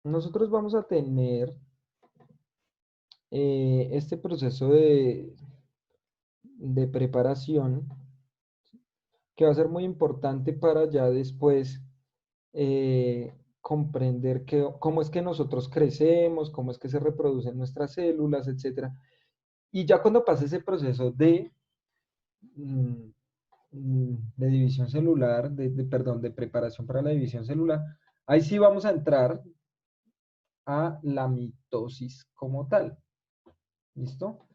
nosotros vamos a tener este proceso de preparación que va a ser muy importante para ya después comprender cómo es que nosotros crecemos, cómo es que se reproducen nuestras células, etcétera. Y ya cuando pase ese proceso mm, de división celular, perdón, de preparación para la división celular, ahí sí vamos a entrar a la mitosis como tal. ¿Listo?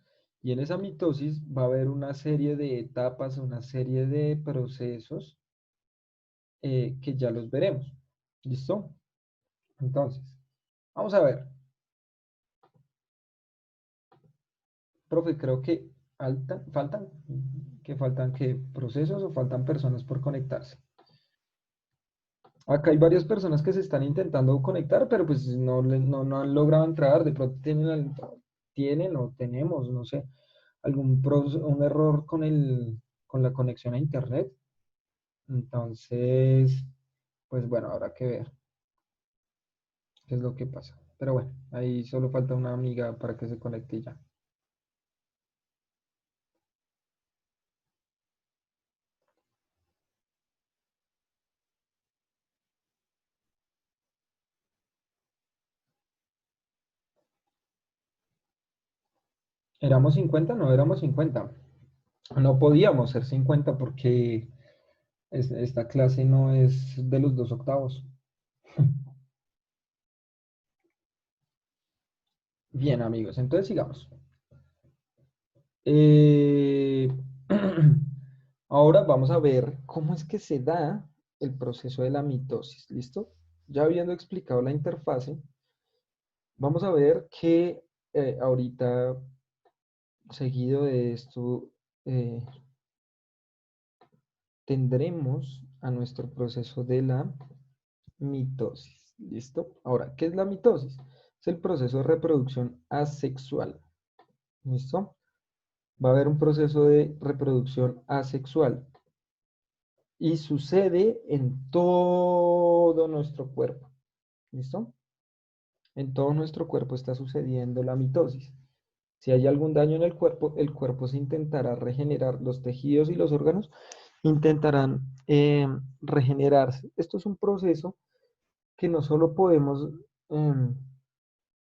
Y en esa mitosis va a haber una serie de etapas, una serie de procesos que ya los veremos. ¿Listo? Entonces, vamos a ver. Profe, creo que faltan que procesos o faltan personas por conectarse. Acá hay varias personas que se están intentando conectar, pero pues no han logrado entrar. De pronto tienen o tenemos, no sé, un error con la conexión a internet. Entonces, pues bueno, habrá que ver qué es lo que pasa. Pero bueno, ahí solo falta una amiga para que se conecte y ya. ¿Éramos 50? No éramos 50. No podíamos ser 50 porque esta clase no es de los 2/8. Bien, amigos, entonces sigamos. Eh, Ahora vamos a ver cómo es que se da el proceso de la mitosis. ¿Listo? Ya habiendo explicado la interfase, vamos a ver que ahorita, seguido de esto, eh, tendremos a nuestro proceso de la mitosis. ¿Listo? Ahora, ¿qué es la mitosis? Es el proceso de reproducción asexual. ¿Listo? Va a haber un proceso de reproducción asexual y sucede en todo nuestro cuerpo. ¿Listo? En todo nuestro cuerpo está sucediendo la mitosis. Si hay algún daño en el cuerpo se intentará regenerar, los tejidos y los órganos intentarán regenerarse. Esto es un proceso que no solo podemos em,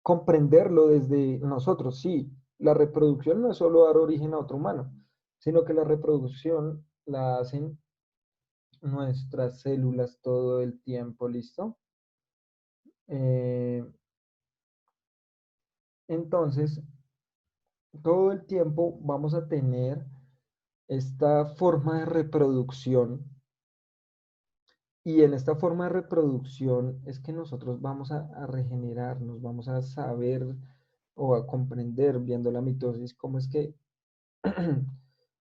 comprenderlo desde nosotros, sí, la reproducción no es solo dar origen a otro humano, sino que la reproducción la hacen nuestras células todo el tiempo, ¿listo? Eh, entonces, todo el tiempo vamos a tener esta forma de reproducción y en esta forma de reproducción es que nosotros vamos a regenerarnos, vamos a saber o a comprender viendo la mitosis cómo es que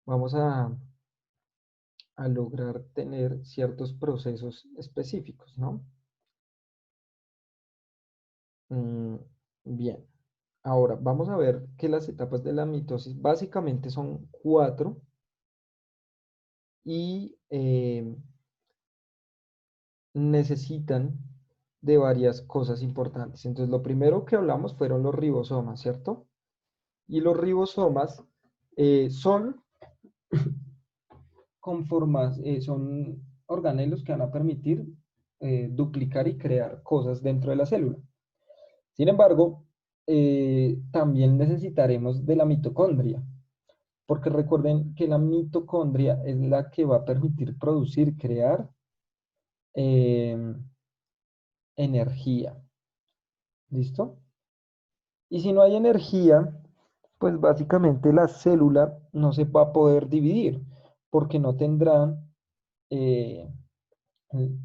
vamos a lograr tener ciertos procesos específicos, ¿no? Mm, bien, ahora vamos a ver que las etapas de la mitosis básicamente son 4 y necesitan de varias cosas importantes. Entonces, lo primero que hablamos fueron los ribosomas, ¿cierto? Y los ribosomas son son organelos que van a permitir duplicar y crear cosas dentro de la célula. Sin embargo, también necesitaremos de la mitocondria, porque recuerden que la mitocondria es la que va a permitir producir, crear eh, energía. ¿Listo? Y si no hay energía, pues básicamente la célula no se va a poder dividir, porque no tendrá eh,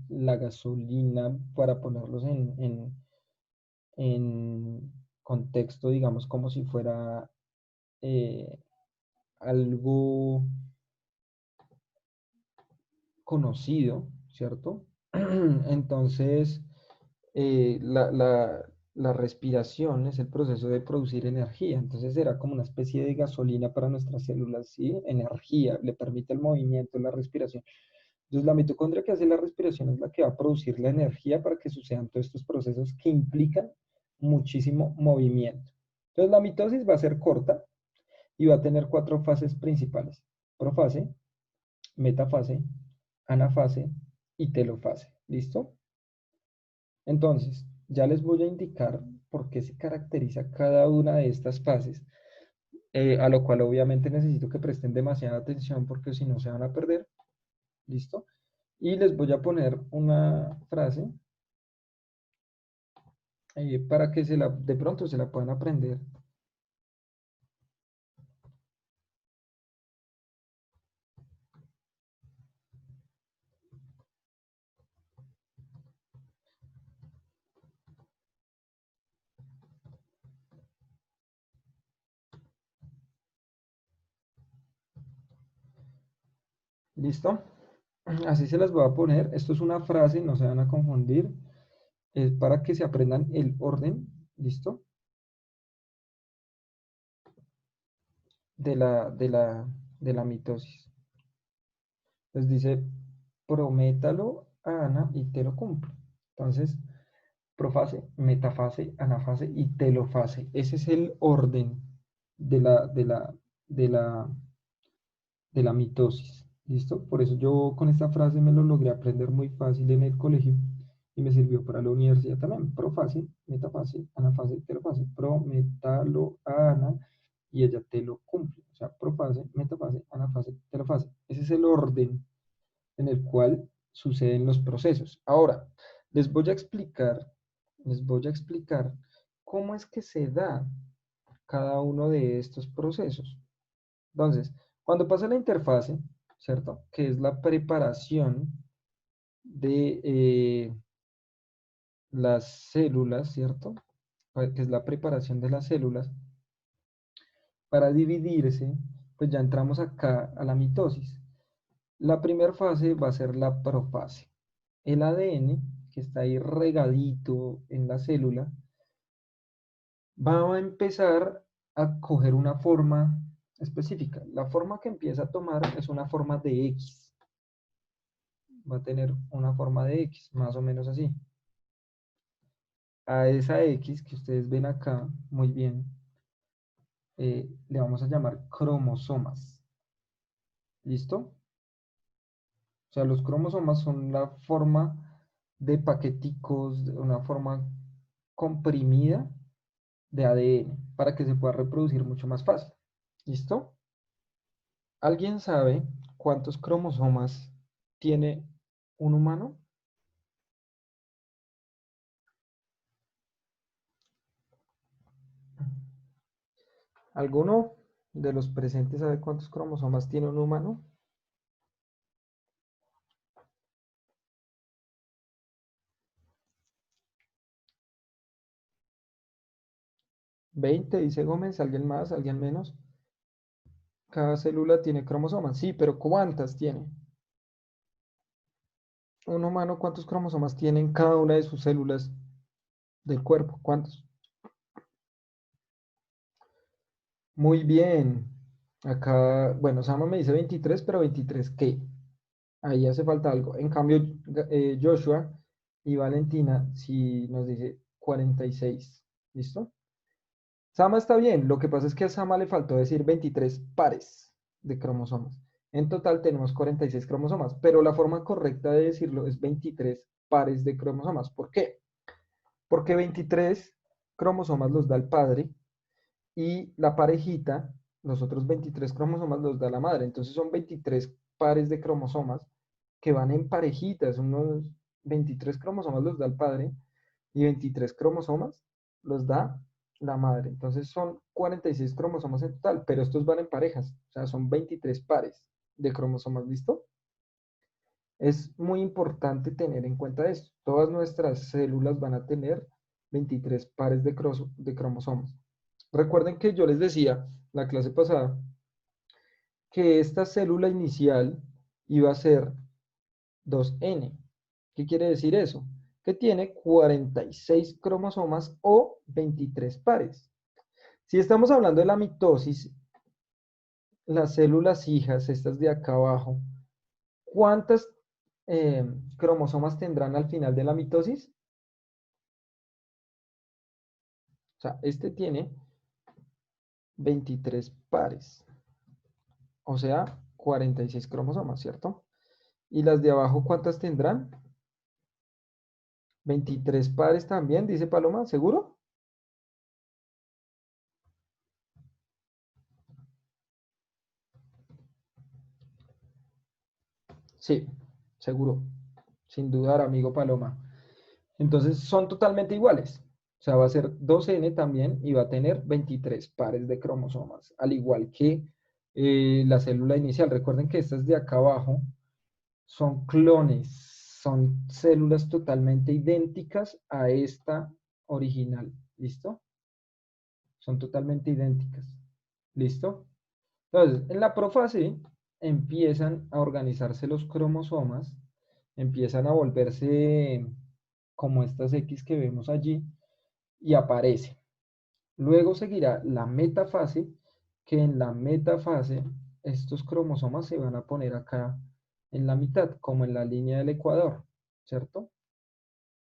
la gasolina para ponerlos en contexto, digamos, como si fuera eh, algo conocido, ¿cierto? Entonces, la respiración es el proceso de producir energía, entonces será como una especie de gasolina para nuestras células, ¿sí? Energía, le permite el movimiento, la respiración, Entonces, la mitocondria que hace la respiración es la que va a producir la energía para que sucedan todos estos procesos que implican muchísimo movimiento. Entonces, la mitosis va a ser corta y va a tener 4 fases principales: profase, metafase, anafase y telofase. ¿Listo? Entonces, ya les voy a indicar por qué se caracteriza cada una de estas fases, a lo cual obviamente necesito que presten demasiada atención porque si no se van a perder. ¿Listo? Y les voy a poner una frase para que de pronto se la puedan aprender. ¿Listo? Así se las voy a poner. Esto es una frase, no se van a confundir. Es para que se aprendan el orden, ¿listo? De la mitosis. Les dice, prométalo, Ana, y te lo cumplo. Entonces, profase, metafase, anafase y telofase. Ese es el orden de la, de la, de la, de la mitosis. ¿Listo? Por eso yo con esta frase me lo logré aprender muy fácil en el colegio y me sirvió para la universidad también. Profase, metafase, anafase, telofase. Prométalo, Ana, y ella te lo cumple. O sea, profase, metafase, anafase, telofase. Ese es el orden en el cual suceden los procesos. Ahora, les voy a explicar, les voy a explicar cómo es que se da cada uno de estos procesos. Entonces, cuando pasa la interfase, ¿cierto? Que es la preparación de las células, ¿cierto? Que es la preparación de las células para dividirse, pues ya entramos acá a la mitosis. La primera fase va a ser la profase. El ADN, que está ahí regadito en la célula, va a empezar a coger una forma específica. La forma que empieza a tomar es una forma de X. Va a tener una forma de X, más o menos así. A esa X que ustedes ven acá, muy bien, le vamos a llamar cromosomas. ¿Listo? O sea, los cromosomas son la forma de paqueticos, una forma comprimida de ADN para que se pueda reproducir mucho más fácil. ¿Listo? ¿Alguien sabe cuántos cromosomas tiene un humano? ¿Alguno de los presentes sabe cuántos cromosomas tiene un humano? 20, dice Gómez. ¿Alguien más? ¿Alguien menos? Cada célula tiene cromosomas. Sí, pero ¿cuántas tiene? Un humano, ¿cuántos cromosomas tiene en cada una de sus células del cuerpo? ¿Cuántos? Muy bien. Acá, bueno, Sama me dice 23, pero 23 ¿qué? Ahí hace falta algo. En cambio, Joshua y Valentina sí nos dice 46. ¿Listo? Sama está bien. Lo que pasa es que a Sama le faltó decir 23 pares de cromosomas. En total tenemos 46 cromosomas, pero la forma correcta de decirlo es 23 pares de cromosomas. ¿Por qué? Porque 23 cromosomas los da el padre y la parejita, los otros 23 cromosomas los da la madre. Entonces son 23 pares de cromosomas que van en parejitas. Unos 23 cromosomas los da el padre y 23 cromosomas los da la madre. Entonces son 46 cromosomas en total, pero estos van en parejas. O sea, son 23 pares de cromosomas. ¿Listo? Es muy importante tener en cuenta esto. Todas nuestras células van a tener 23 pares de cromosomas. Recuerden que yo les decía la clase pasada que esta célula inicial iba a ser 2N. ¿Qué quiere decir eso? Que tiene 46 cromosomas o 23 pares. Si estamos hablando de la mitosis, las células hijas, estas de acá abajo, ¿cuántas cromosomas tendrán al final de la mitosis? O sea, este tiene 23 pares, o sea, 46 cromosomas, ¿cierto? ¿Y las de abajo cuántas tendrán? 23 pares también, dice Paloma, ¿seguro? Sí, seguro, sin dudar, amigo Paloma. Entonces son totalmente iguales. O sea, va a ser 2N también y va a tener 23 pares de cromosomas, al igual que la célula inicial. Recuerden que estas de acá abajo son clones, son células totalmente idénticas a esta original. ¿Listo? Son totalmente idénticas. ¿Listo? Entonces, en la profase empiezan a organizarse los cromosomas, empiezan a volverse como estas X que vemos allí y aparece. Luego seguirá la metafase, que en la metafase estos cromosomas se van a poner acá en la mitad, como en la línea del ecuador, ¿cierto?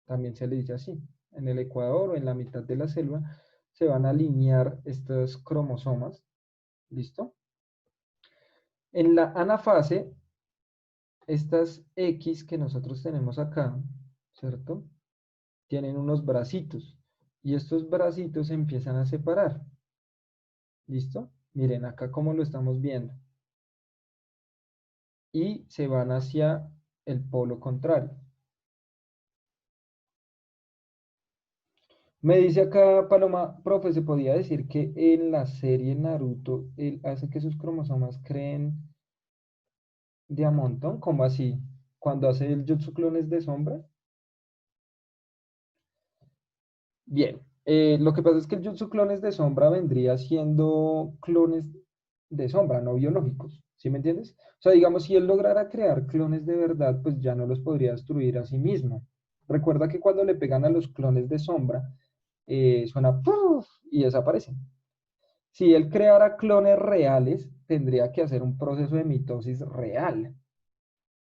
También se le dice así. En el ecuador o en la mitad de la célula se van a alinear estos cromosomas, ¿listo? En la anafase, estas X que nosotros tenemos acá, ¿cierto? Tienen unos bracitos y estos bracitos se empiezan a separar, ¿listo? Miren acá cómo lo estamos viendo. Y se van hacia el polo contrario. Me dice acá Paloma, profe, ¿se podía decir que en la serie Naruto él hace que sus cromosomas creen de a montón? ¿Cómo así? Cuando hace el Jutsu Clones de Sombra. Bien, lo que pasa es que el Jutsu Clones de Sombra vendría siendo clones de sombra, no biológicos, ¿sí me entiendes? O sea, digamos, si él lograra crear clones de verdad, pues ya no los podría destruir a sí mismo. Recuerda que cuando le pegan a los clones de sombra, suena ¡puf! Y desaparecen. Si él creara clones reales, tendría que hacer un proceso de mitosis real,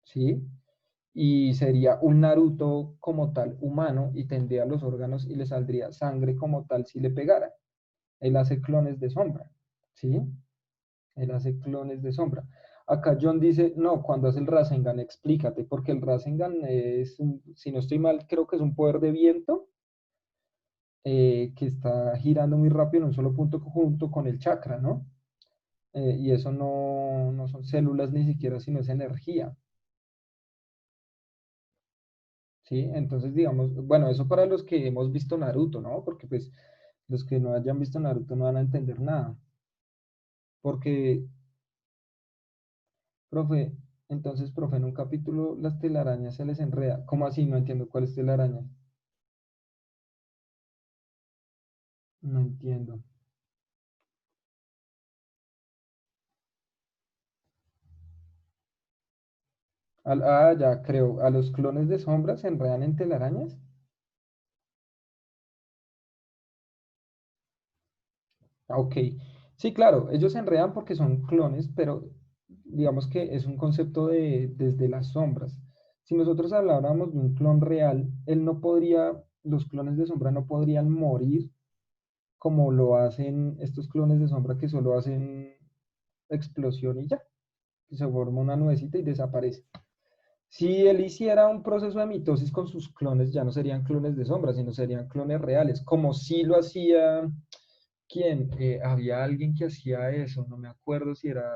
¿sí? Y sería un Naruto como tal humano y tendría los órganos y le saldría sangre como tal si le pegara. Él hace clones de sombra, ¿sí? Él hace clones de sombra. Acá John dice, no, cuando hace el Rasengan, explícate, porque el Rasengan es, si no estoy mal, creo que es un poder de viento que está girando muy rápido en un solo punto junto con el chakra, ¿no? Y eso no son células ni siquiera, sino es energía, ¿sí? Entonces, digamos, bueno, eso para los que hemos visto Naruto, ¿no? Porque pues los que no hayan visto Naruto no van a entender nada. Porque, profe, entonces, profe, en un capítulo las telarañas se les enreda. ¿Cómo así? No entiendo cuál es telaraña. No entiendo. Ya creo. ¿A los clones de sombra se enredan en telarañas? Ok. Sí, claro, ellos se enredan porque son clones, pero digamos que es un concepto de desde las sombras. Si nosotros habláramos de un clon real, él no podría, los clones de sombra no podrían morir como lo hacen estos clones de sombra que solo hacen explosión y ya, que se forma una nubecita y desaparece. Si él hiciera un proceso de mitosis con sus clones, ya no serían clones de sombra, sino serían clones reales, como si lo hacía, ¿quién? Había alguien que hacía eso, no me acuerdo si era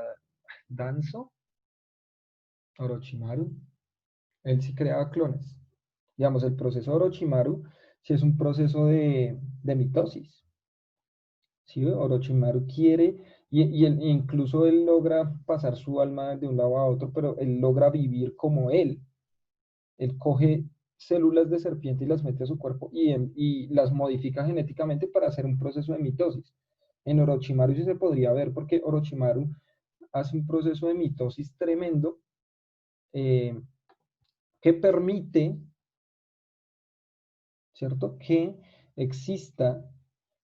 Danzo, Orochimaru, él sí creaba clones. Digamos, el proceso de Orochimaru sí es un proceso de mitosis. ¿Sí? Orochimaru quiere, incluso él logra pasar su alma de un lado a otro, pero él logra vivir como él. Él coge células de serpiente y las mete a su cuerpo y las modifica genéticamente para hacer un proceso de mitosis. En Orochimaru sí se podría ver porque Orochimaru hace un proceso de mitosis tremendo eh, que permite, ¿cierto?, que exista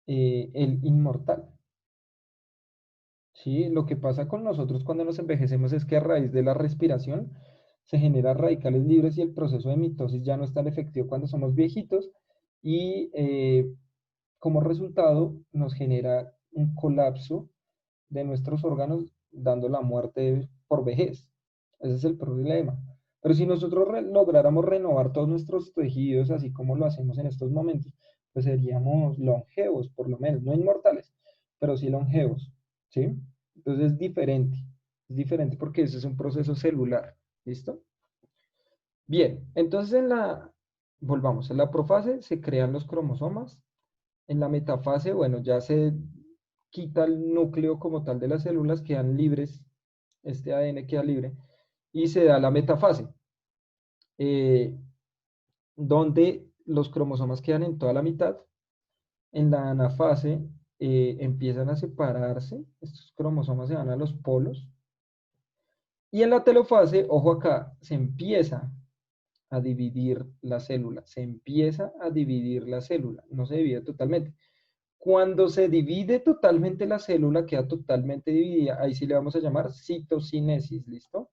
el inmortal. ¿Sí? Lo que pasa con nosotros cuando nos envejecemos es que a raíz de la respiración se generan radicales libres y el proceso de mitosis ya no es tan efectivo cuando somos viejitos y como resultado nos genera un colapso de nuestros órganos dando la muerte por vejez. Ese es el problema. Pero si nosotros lográramos renovar todos nuestros tejidos, así como lo hacemos en estos momentos, pues seríamos longevos, por lo menos, no inmortales, pero sí longevos, ¿sí? Entonces es diferente porque ese es un proceso celular, ¿listo? Bien, entonces volvamos, en la profase se crean los cromosomas, en la metafase, bueno, ya se quita el núcleo como tal de las células, quedan libres, este ADN queda libre, y se da la metafase, eh, donde los cromosomas quedan en toda la mitad. En la anafase empiezan a separarse, estos cromosomas se van a los polos, y en la telofase, ojo acá, se empieza a dividir la célula, se empieza a dividir la célula, no se divide totalmente. Cuando se divide totalmente la célula, queda totalmente dividida, ahí sí le vamos a llamar citocinesis, ¿listo?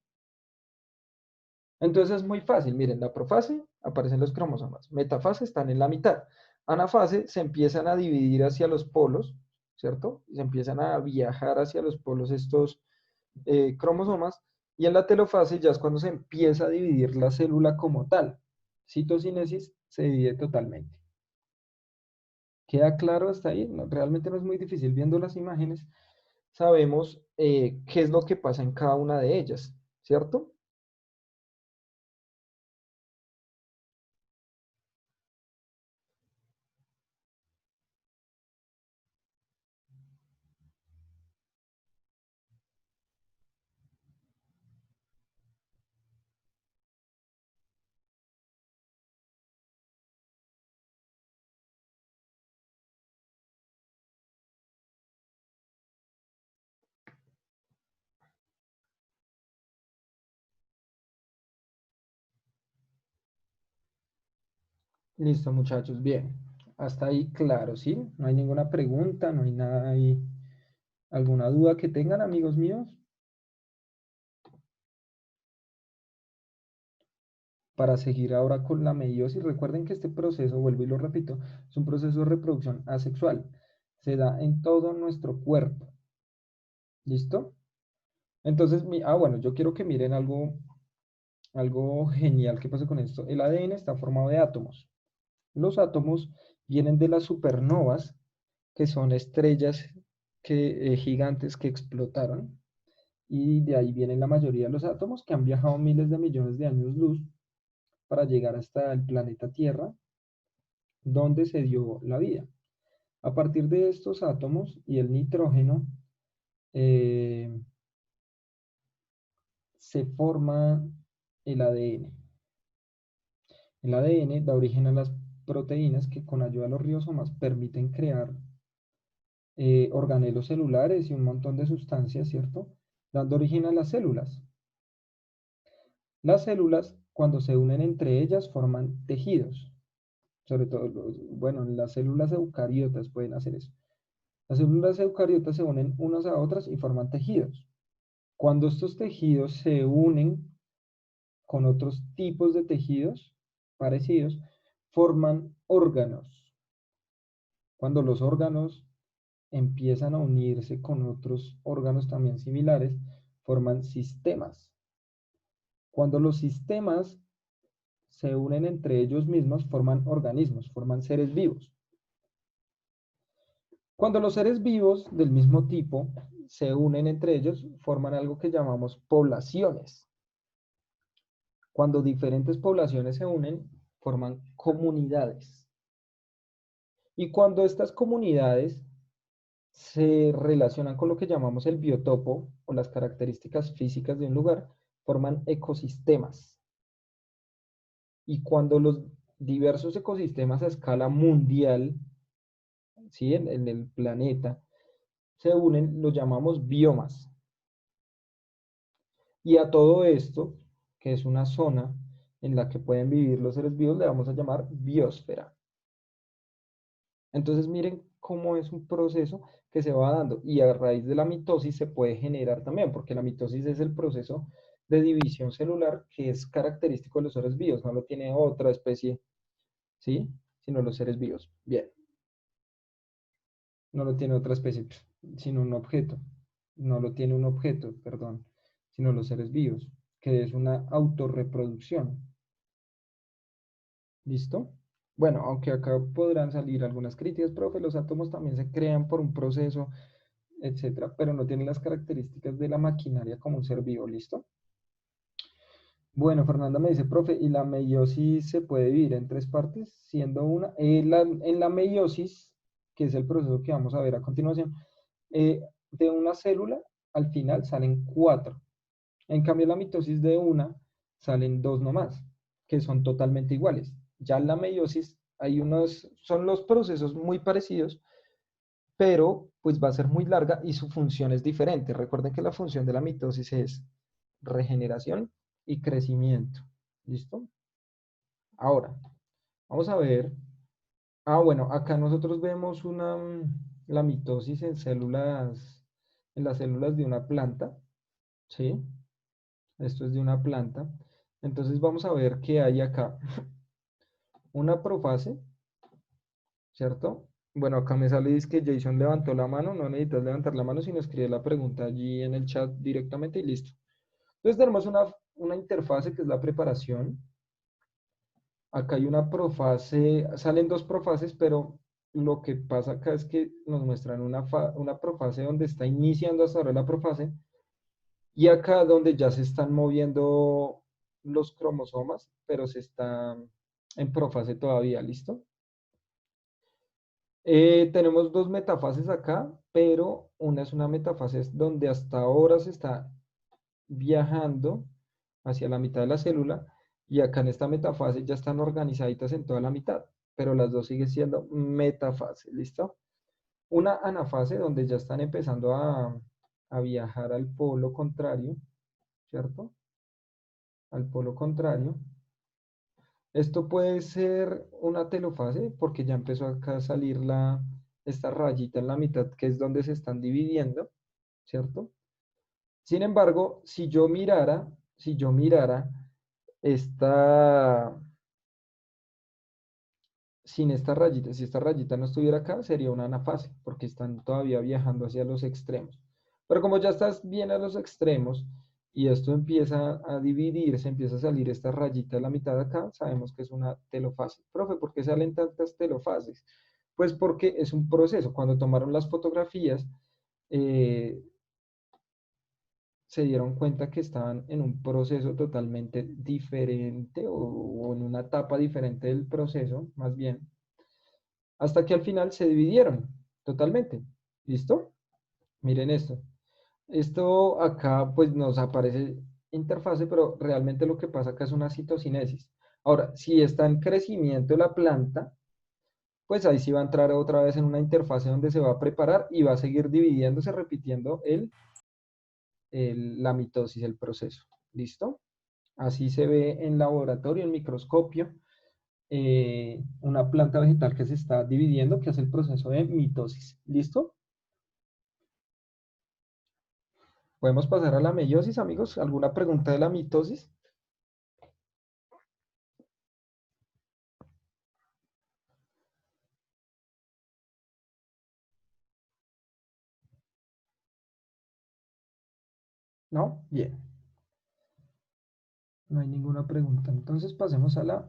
Entonces es muy fácil, miren, la profase aparecen los cromosomas, metafase están en la mitad, anafase se empiezan a dividir hacia los polos, ¿cierto? Se empiezan a viajar hacia los polos estos cromosomas, y en la telofase ya es cuando se empieza a dividir la célula como tal. Citocinesis se divide totalmente. ¿Queda claro hasta ahí? No, realmente no es muy difícil. Viendo las imágenes, sabemos qué es lo que pasa en cada una de ellas, ¿cierto? Listo, muchachos. Bien. Hasta ahí, claro, ¿sí? No hay ninguna pregunta, no hay nada ahí. ¿Alguna duda que tengan, amigos míos? Para seguir ahora con la meiosis, recuerden que este proceso, vuelvo y lo repito, es un proceso de reproducción asexual. Se da en todo nuestro cuerpo. ¿Listo? Entonces, bueno, yo quiero que miren algo genial que pasa con esto. El ADN está formado de átomos. Los átomos vienen de las supernovas, que son estrellas gigantes que explotaron, y de ahí vienen la mayoría de los átomos que han viajado miles de millones de años luz para llegar hasta el planeta Tierra, donde se dio la vida. A partir de estos átomos y el nitrógeno, eh, se forma el ADN. El ADN da origen a las proteínas que con ayuda de los ribosomas permiten crear organelos celulares y un montón de sustancias, ¿cierto? Dando origen a las células. Las células, cuando se unen entre ellas, forman tejidos. Sobre todo, bueno, las células eucariotas pueden hacer eso. Las células eucariotas se unen unas a otras y forman tejidos. Cuando estos tejidos se unen con otros tipos de tejidos parecidos, forman órganos. Cuando los órganos empiezan a unirse con otros órganos también similares, forman sistemas. Cuando los sistemas se unen entre ellos mismos, forman organismos, forman seres vivos. Cuando los seres vivos del mismo tipo se unen entre ellos, forman algo que llamamos poblaciones. Cuando diferentes poblaciones se unen, forman comunidades. Y cuando estas comunidades se relacionan con lo que llamamos el biotopo o las características físicas de un lugar, forman ecosistemas. Y cuando los diversos ecosistemas a escala mundial, ¿sí? en el planeta, se unen, los llamamos biomas. Y a todo esto, que es una zona en la que pueden vivir los seres vivos, le vamos a llamar biosfera. Entonces miren cómo es un proceso que se va dando y a raíz de la mitosis se puede generar también, porque la mitosis es el proceso de división celular que es característico de los seres vivos, no lo tiene otra especie, ¿sí? Sino los seres vivos. Bien, no lo tiene otra especie, sino un objeto. No lo tiene un objeto, perdón, sino los seres vivos, que es una autorreproducción. ¿Listo? Bueno, aunque acá podrán salir algunas críticas, profe, los átomos también se crean por un proceso, etcétera, pero no tienen las características de la maquinaria como un ser vivo, ¿listo? Bueno, Fernanda me dice, profe, ¿y la meiosis se puede dividir en tres partes, siendo una? En la meiosis, que es el proceso que vamos a ver a continuación, de una célula, al final salen cuatro. En cambio, en la mitosis de una, salen dos nomás, que son totalmente iguales. Ya en la meiosis, hay unos, son los procesos muy parecidos, pero pues va a ser muy larga y su función es diferente. Recuerden que la función de la mitosis es regeneración y crecimiento. ¿Listo? Ahora, vamos a ver. Ah, bueno, acá nosotros vemos la mitosis en las células de una planta, ¿sí? Esto es de una planta. Entonces vamos a ver qué hay acá. Una profase, ¿cierto? Bueno, acá me sale dice que Jason levantó la mano. No necesitas levantar la mano, sino escribe la pregunta allí en el chat directamente y listo. Entonces tenemos una interfase que es la preparación. Acá hay una profase, salen dos profases, pero lo que pasa acá es que nos muestran una profase donde está iniciando hasta ahora la profase y acá donde ya se están moviendo los cromosomas, pero se está en profase todavía, ¿listo? Tenemos dos metafases acá, pero una es una metafase donde hasta ahora se está viajando hacia la mitad de la célula y acá en esta metafase ya están organizaditas en toda la mitad, pero las dos siguen siendo metafase, ¿listo? Una anafase donde ya están empezando a viajar al polo contrario, ¿cierto? Al polo contrario. Esto puede ser una telofase porque ya empezó acá a salir esta rayita en la mitad que es donde se están dividiendo, ¿cierto? Sin embargo, si yo mirara esta, sin esta rayita, si esta rayita no estuviera acá, sería una anafase, porque están todavía viajando hacia los extremos. Pero como ya estás bien a los extremos y esto empieza a dividirse, empieza a salir esta rayita de la mitad de acá, sabemos que es una telofase. Profe, ¿por qué salen tantas telofases? Pues porque es un proceso. Cuando tomaron las fotografías, eh, se dieron cuenta que estaban en un proceso totalmente diferente o en una etapa diferente del proceso, más bien, hasta que al final se dividieron totalmente. ¿Listo? Miren esto. Esto acá pues nos aparece interfase, pero realmente lo que pasa acá es una citocinesis. Ahora, si está en crecimiento la planta, pues ahí sí va a entrar otra vez en una interfase donde se va a preparar y va a seguir dividiéndose, repitiendo la mitosis, el proceso. ¿Listo? Así se ve en laboratorio, en microscopio, una planta vegetal que se está dividiendo, que es el proceso de mitosis. ¿Listo? Podemos pasar a la meiosis, amigos. ¿Alguna pregunta de la mitosis? ¿No? Bien, no hay ninguna pregunta. Entonces pasemos a la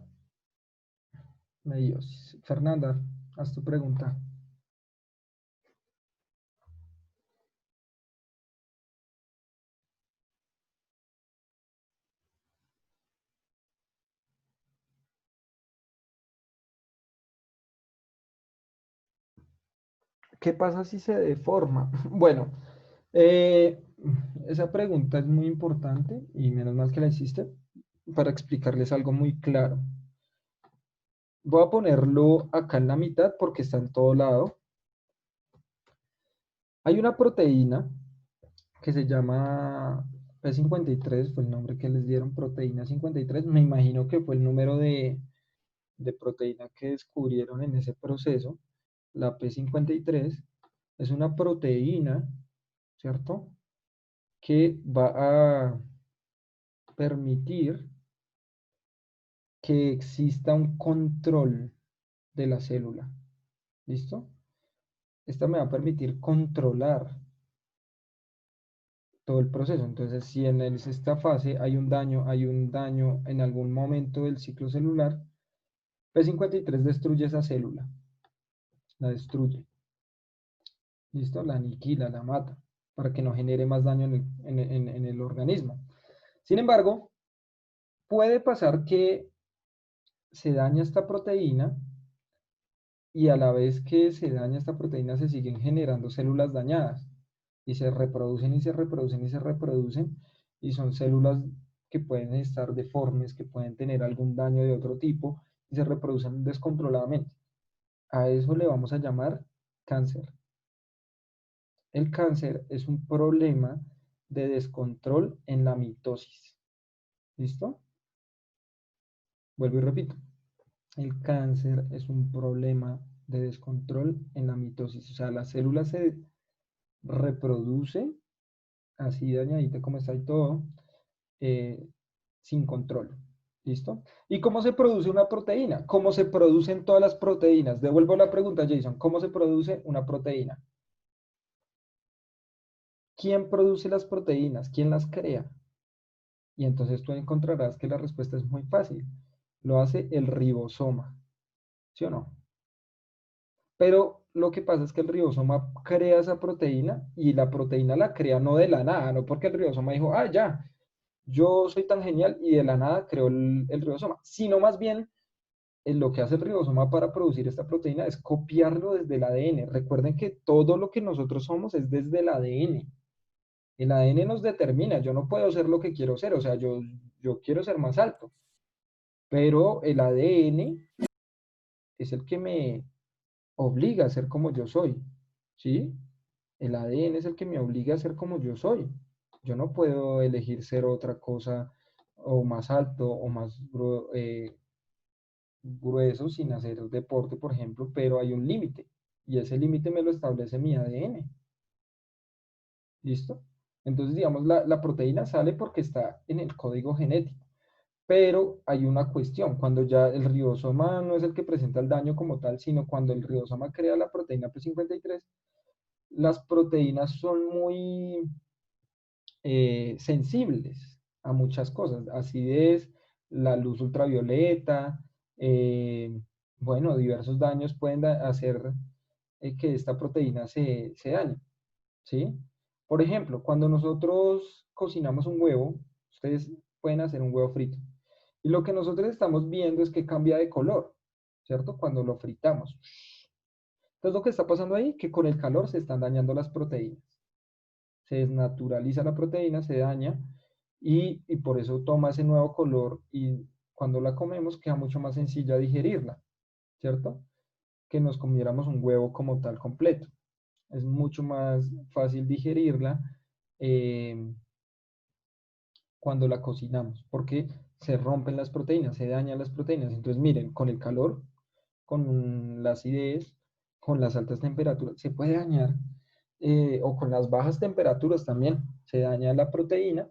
meiosis. Fernanda, haz tu pregunta. ¿Qué pasa si se deforma? Bueno, eh, esa pregunta es muy importante y menos mal que la hiciste para explicarles algo muy claro. Voy a ponerlo acá en la mitad porque está en todo lado. Hay una proteína que se llama P53, fue el nombre que les dieron, proteína 53. Me imagino que fue el número de proteína que descubrieron en ese proceso. La P53 es una proteína, ¿cierto? Que va permitir que exista un control de la célula. ¿Listo? Esta me va a permitir controlar todo el proceso. Entonces, si en esta fase hay un daño en algún momento del ciclo celular, P53 destruye esa célula, la destruye. ¿Listo? La aniquila, la mata, para que no genere más daño en el organismo. Sin embargo, puede pasar que se daña esta proteína y a la vez que se daña esta proteína se siguen generando células dañadas y se reproducen y se reproducen y se reproducen y son células que pueden estar deformes, que pueden tener algún daño de otro tipo y se reproducen descontroladamente. A eso le vamos a llamar cáncer. El cáncer es un problema de descontrol en la mitosis. ¿Listo? Vuelvo y repito. El cáncer es un problema de descontrol en la mitosis. O sea, la célula se reproduce así dañadita como está y todo, eh, sin control. ¿Listo? ¿Y cómo se produce una proteína? ¿Cómo se producen todas las proteínas? Devuelvo la pregunta, Jason. ¿Cómo se produce una proteína? ¿Quién produce las proteínas? ¿Quién las crea? Y entonces tú encontrarás que la respuesta es muy fácil. Lo hace el ribosoma. ¿Sí o no? Pero lo que pasa es que el ribosoma crea esa proteína y la proteína la crea no de la nada, no porque el ribosoma dijo, ah, ya, yo soy tan genial y de la nada creó el ribosoma, sino más bien lo que hace el ribosoma para producir esta proteína es copiarlo desde el ADN. Recuerden que todo lo que nosotros somos es desde el ADN. El ADN nos determina, yo no puedo ser lo que quiero ser, o sea, yo quiero ser más alto, pero el ADN es el que me obliga a ser como yo soy, ¿sí? El ADN es el que me obliga a ser como yo soy. Yo no puedo elegir ser otra cosa o más alto o más grueso sin hacer deporte, por ejemplo, pero hay un límite y ese límite me lo establece mi ADN. ¿Listo? Entonces, digamos, la proteína sale porque está en el código genético. Pero hay una cuestión, cuando ya el ribosoma no es el que presenta el daño como tal, sino cuando el ribosoma crea la proteína P53, las proteínas son muy sensibles a muchas cosas, acidez, la luz ultravioleta, eh, bueno, diversos daños pueden hacer que esta proteína se dañe, ¿sí? Por ejemplo, cuando nosotros cocinamos un huevo, ustedes pueden hacer un huevo frito. Y lo que nosotros estamos viendo es que cambia de color, ¿cierto? Cuando lo fritamos. Entonces, lo que está pasando ahí, que con el calor se están dañando las proteínas. Se desnaturaliza la proteína, se daña y por eso toma ese nuevo color y cuando la comemos queda mucho más sencilla digerirla, ¿cierto? Que nos comiéramos un huevo como tal completo. Es mucho más fácil digerirla eh, cuando la cocinamos, porque se rompen las proteínas, se dañan las proteínas. Entonces, miren, con el calor, con la acidez, con las altas temperaturas, se puede dañar, o con las bajas temperaturas también, se daña la proteína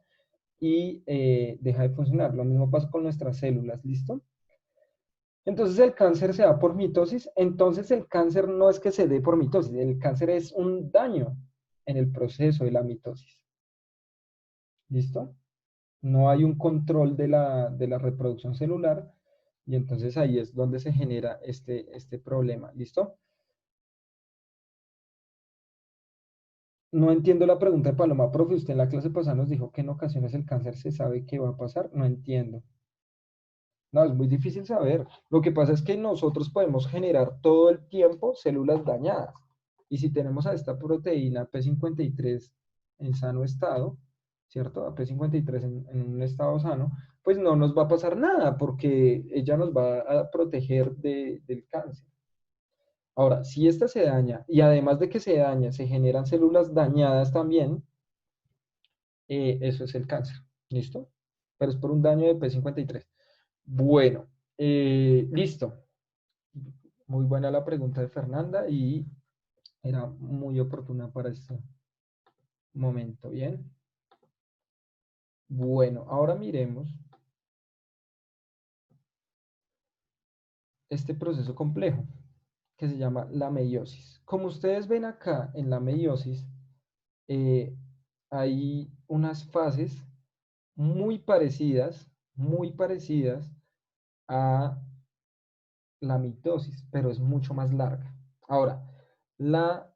y deja de funcionar. Lo mismo pasa con nuestras células, ¿listo? Entonces el cáncer se da por mitosis. Entonces el cáncer no es que se dé por mitosis, el cáncer es un daño en el proceso de la mitosis. ¿Listo? No hay un control de la reproducción celular y entonces ahí es donde se genera este problema. ¿Listo? No entiendo la pregunta de Paloma, profe. Usted en la clase pasada nos dijo que en ocasiones el cáncer se sabe qué va a pasar. No entiendo. No, es muy difícil saber. Lo que pasa es que nosotros podemos generar todo el tiempo células dañadas. Y si tenemos a esta proteína P53 en sano estado, ¿cierto? A P53 en un estado sano, pues no nos va a pasar nada porque ella nos va a proteger del cáncer. Ahora, si esta se daña y además de que se daña, se generan células dañadas también, eso es el cáncer. ¿Listo? Pero es por un daño de P53. Bueno, listo. Muy buena la pregunta de Fernanda y era muy oportuna para este momento. Bien. Bueno, ahora miremos este proceso complejo que se llama la meiosis. Como ustedes ven acá en la meiosis, eh, hay unas fases muy parecidas a la mitosis, pero es mucho más larga. Ahora, la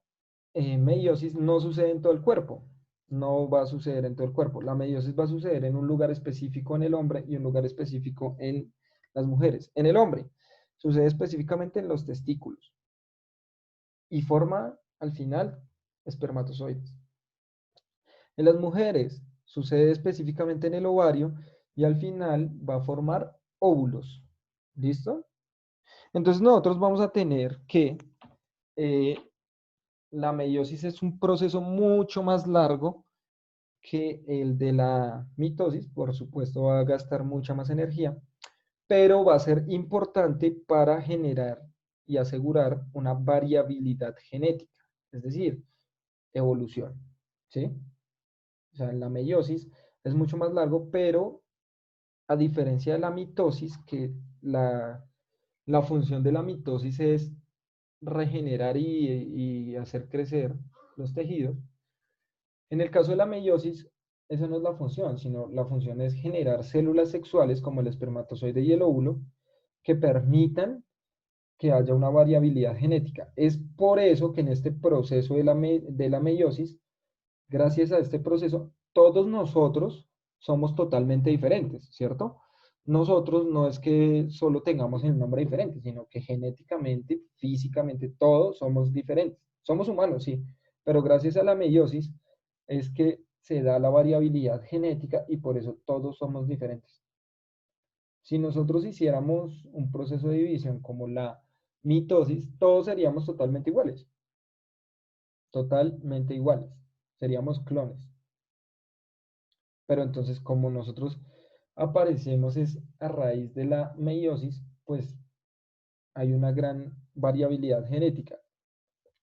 meiosis no sucede en todo el cuerpo, no va a suceder en todo el cuerpo. La meiosis va a suceder en un lugar específico en el hombre y un lugar específico en las mujeres. En el hombre sucede específicamente en los testículos y forma al final espermatozoides. En las mujeres sucede específicamente en el ovario y al final va a formar óvulos. ¿Listo? Entonces nosotros vamos a tener que eh, la meiosis es un proceso mucho más largo que el de la mitosis, por supuesto va a gastar mucha más energía, pero va a ser importante para generar y asegurar una variabilidad genética, es decir, evolución, ¿sí? O sea, en la meiosis es mucho más largo, pero a diferencia de la mitosis, que la función de la mitosis es regenerar y hacer crecer los tejidos. En el caso de la meiosis, esa no es la función, sino la función es generar células sexuales como el espermatozoide y el óvulo que permitan que haya una variabilidad genética. Es por eso que en este proceso de la meiosis, gracias a este proceso, todos nosotros somos totalmente diferentes, ¿cierto? Nosotros no es que solo tengamos el nombre diferente, sino que genéticamente, físicamente, todos somos diferentes. Somos humanos, sí, pero gracias a la meiosis es que se da la variabilidad genética y por eso todos somos diferentes. Si nosotros hiciéramos un proceso de división como la mitosis, todos seríamos totalmente iguales, seríamos clones. Pero entonces, como nosotros aparecemos es a raíz de la meiosis, pues hay una gran variabilidad genética.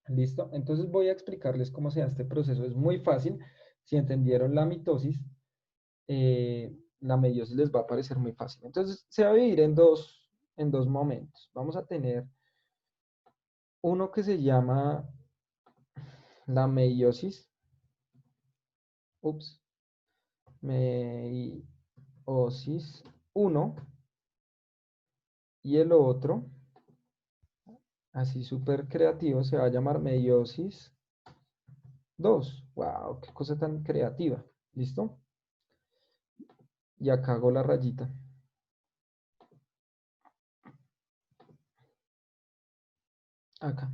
¿Listo? Entonces voy a explicarles cómo se da este proceso. Es muy fácil. Si entendieron la mitosis, la meiosis les va a parecer muy fácil. Entonces se va a dividir en dos momentos. Vamos a tener uno que se llama la meiosis. Ups. Meiosis uno y el otro, así súper creativo, se va a llamar meiosis 2. ¡Wow! ¡Qué cosa tan creativa! ¿Listo? Y acá hago la rayita. Acá.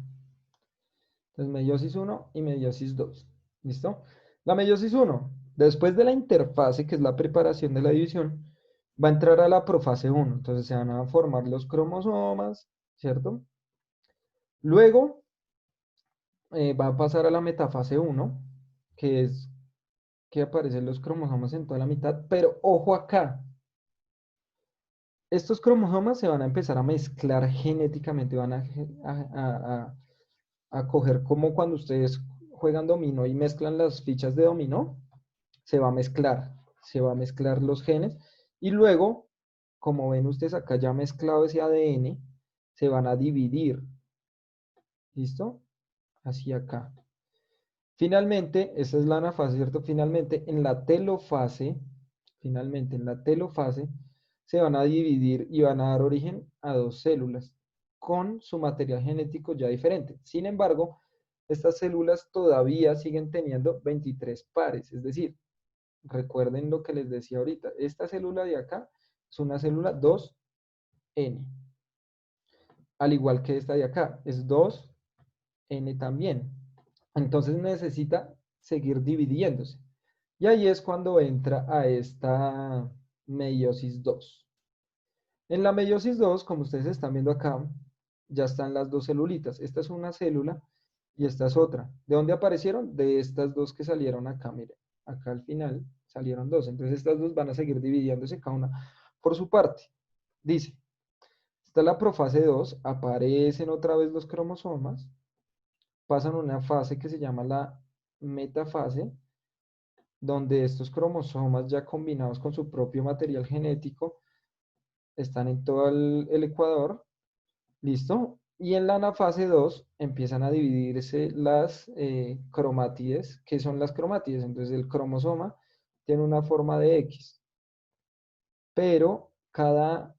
Entonces, meiosis uno y meiosis 2. ¿Listo? La meiosis uno, después de la interfase, que es la preparación de la división, va a entrar a la profase uno. Entonces, se van a formar los cromosomas, ¿cierto? Luego, va a pasar a la metafase uno, que es que aparecen los cromosomas en toda la mitad, pero ojo acá, estos cromosomas se van a empezar a mezclar genéticamente, van a coger como cuando ustedes juegan dominó y mezclan las fichas de dominó, se va a mezclar, se va a mezclar los genes y luego, como ven ustedes acá ya mezclado ese ADN, se van a dividir, ¿listo? Así acá. Finalmente, esta es la anafase, ¿cierto? Finalmente en la telofase, se van a dividir y van a dar origen a dos células con su material genético ya diferente. Sin embargo, estas células todavía siguen teniendo 23 pares, es decir, recuerden lo que les decía ahorita, esta célula de acá es una célula 2N, al igual que esta de acá, es 2N también. Entonces necesita seguir dividiéndose. Y ahí es cuando entra a esta meiosis 2. En la meiosis 2, como ustedes están viendo acá, ya están las dos celulitas. Esta es una célula y esta es otra. ¿De dónde aparecieron? De estas dos que salieron acá, miren. Acá al final salieron dos. Entonces estas dos van a seguir dividiéndose cada una por su parte. Dice, está la profase 2, aparecen otra vez los cromosomas, pasan una fase que se llama la metafase, donde estos cromosomas ya combinados con su propio material genético están en todo el ecuador, ¿listo? Y en la anafase 2 empiezan a dividirse las cromátides. ¿Qué son las cromátides? Entonces el cromosoma tiene una forma de X, pero cada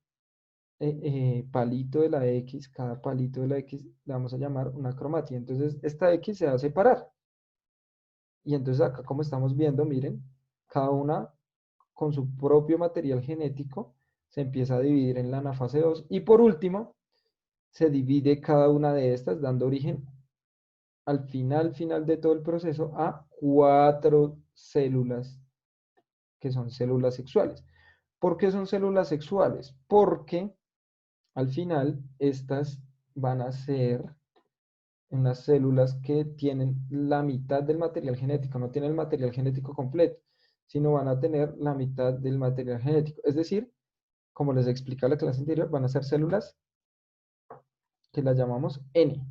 palito de la X, cada palito de la X le vamos a llamar una cromatida. Entonces esta X se va a separar. Y entonces acá como estamos viendo, miren, cada una con su propio material genético se empieza a dividir en la anafase 2. Y por último, se divide cada una de estas, dando origen al final de todo el proceso a 4 células que son células sexuales. ¿Por qué son células sexuales? Porque al final estas van a ser unas células que tienen la mitad del material genético, no tienen el material genético completo, sino van a tener la mitad del material genético. Es decir, como les expliqué en la clase anterior, van a ser células que las llamamos N.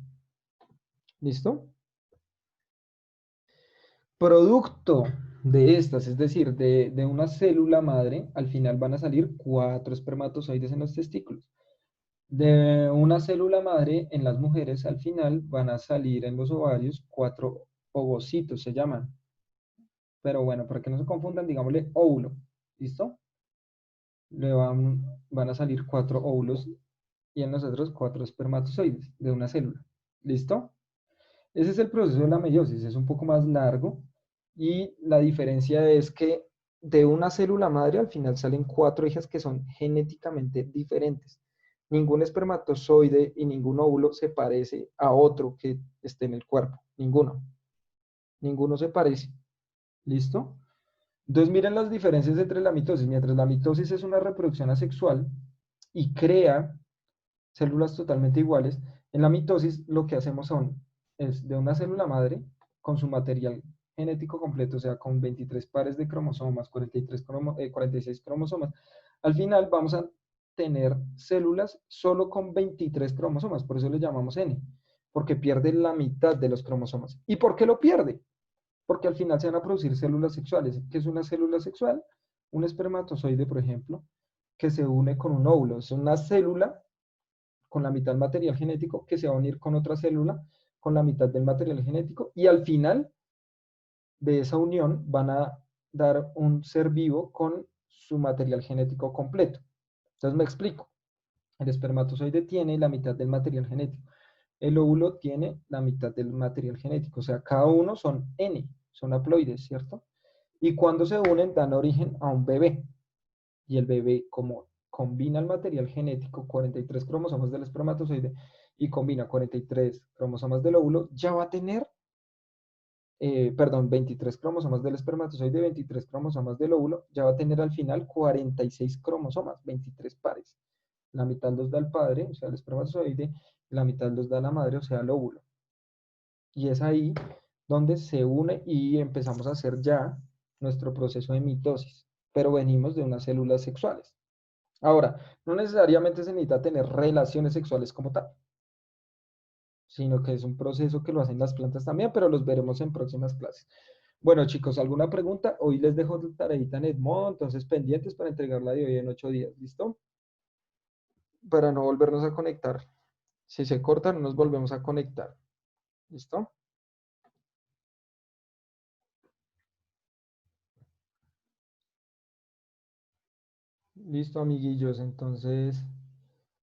¿Listo? Producto de estas, es decir, de una célula madre, al final van a salir 4 espermatozoides en los testículos. De una célula madre en las mujeres, al final van a salir en los ovarios 4 ovocitos, se llaman. Pero bueno, para que no se confundan, digámosle óvulo. ¿Listo? Van a salir 4 óvulos y en nosotros 4 espermatozoides de una célula. ¿Listo? Ese es el proceso de la meiosis, es un poco más largo y la diferencia es que de una célula madre al final salen 4 hijas que son genéticamente diferentes. Ningún espermatozoide y ningún óvulo se parece a otro que esté en el cuerpo. Ninguno. Ninguno se parece. ¿Listo? Entonces miren las diferencias entre la mitosis. Mientras la mitosis es una reproducción asexual y crea células totalmente iguales, en la mitosis lo que hacemos es de una célula madre con su material genético completo, o sea, con 23 pares de cromosomas, 46 cromosomas. Al final vamos a tener células solo con 23 cromosomas, por eso le llamamos N, porque pierde la mitad de los cromosomas. ¿Y por qué lo pierde? Porque al final se van a producir células sexuales. ¿Qué es una célula sexual? Un espermatozoide, por ejemplo, que se une con un óvulo. Es una célula con la mitad material genético que se va a unir con otra célula con la mitad del material genético y al final de esa unión van a dar un ser vivo con su material genético completo. Entonces me explico. El espermatozoide tiene la mitad del material genético. El óvulo tiene la mitad del material genético. O sea, cada uno son N, son haploides, ¿cierto? Y cuando se unen dan origen a un bebé. Y el bebé, como combina el material genético, 43 cromosomas del espermatozoide, y combina 43 cromosomas del óvulo, ya va a tener, perdón, 23 cromosomas del espermatozoide, 23 cromosomas del óvulo, ya va a tener al final 46 cromosomas, 23 pares. La mitad los da el padre, o sea, el espermatozoide, la mitad los da la madre, o sea, el óvulo. Y es ahí donde se une y empezamos a hacer ya nuestro proceso de mitosis, pero venimos de unas células sexuales. Ahora, no necesariamente se necesita tener relaciones sexuales como tal, sino que es un proceso que lo hacen las plantas también, pero los veremos en próximas clases. Bueno, chicos, ¿alguna pregunta? Hoy les dejo tareita en Edmodo, entonces pendientes para entregarla de hoy en 8 días, ¿listo? Para no volvernos a conectar. Si se corta, no nos volvemos a conectar. ¿Listo? Listo, amiguillos. Entonces,